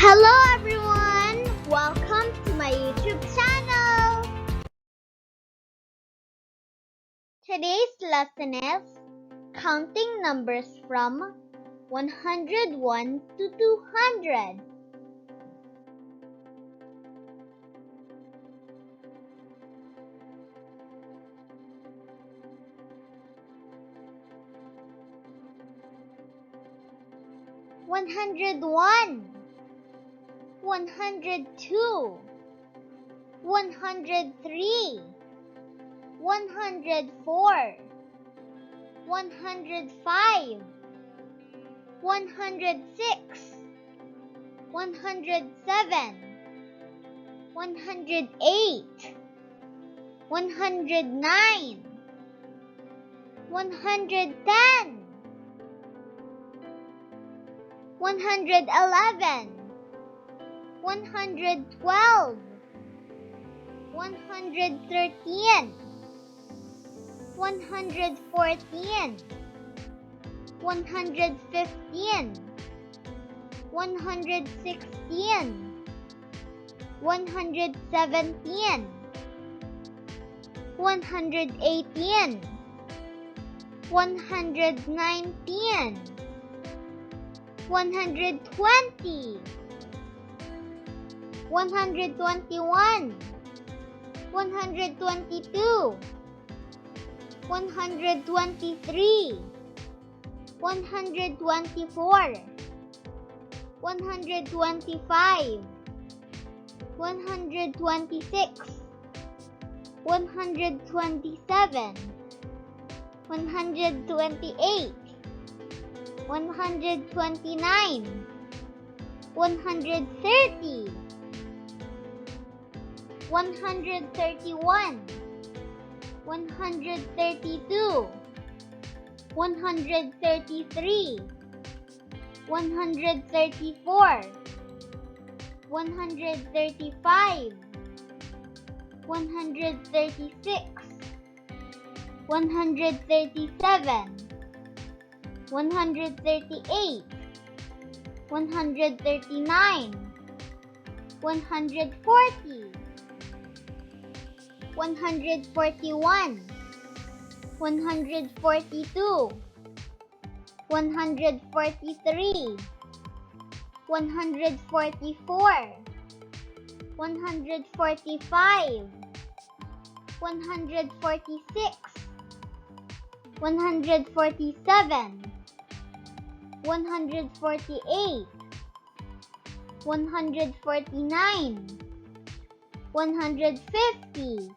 Hello everyone! Welcome to my YouTube channel! Today's lesson is counting numbers from 101 to 200. One hundred one, 102, 103, 104, 105, 106, 107, 108, 109, 110, 111, 112, 113, 114, 115, 116, 117, 118, 119, 120, 121, 122, 123, 124, 125, 126, 127, 128, 129, 130, 131, 132, 133, 134, 135, 136, 137, 138, 139, 140, 141, 142, 143, 144, 145, 146, 147, 148, 149, 150,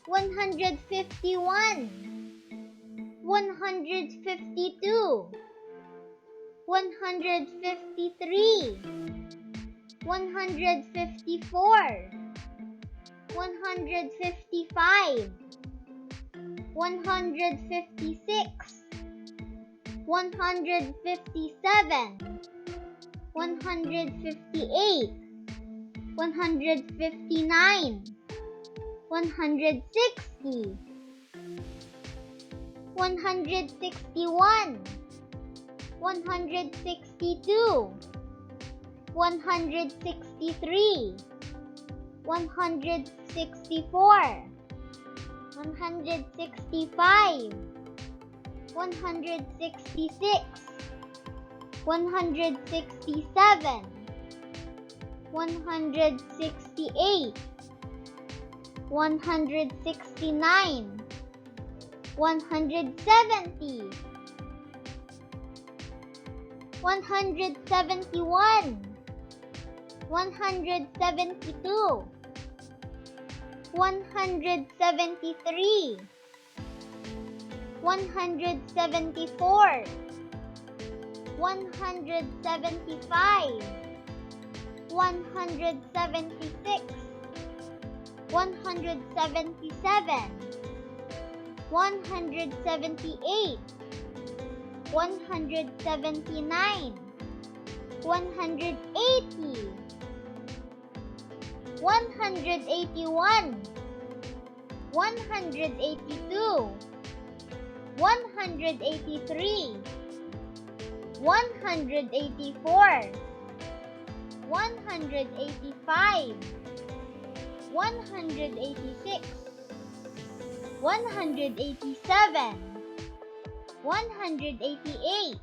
151, 152, 153, 154, 155, 156, 157, 158, 159, 160, 161, 162, 163, 164, 165, 166, 167, 168, 169, 170, 171, 172, 173, 174, 175, 176, 177, 178, 179, 180, 181, 182, 183, 184, 185, 186, 187, 188,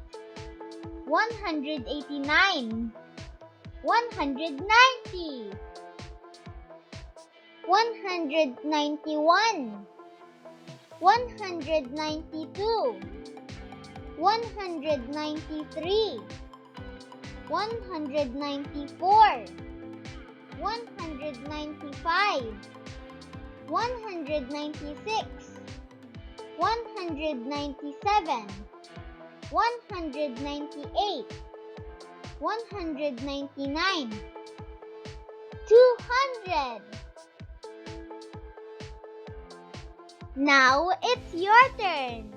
189, 190, 191, 192, 193, 194, 195, 196, 197, 198, 199, 200. Now it's your turn.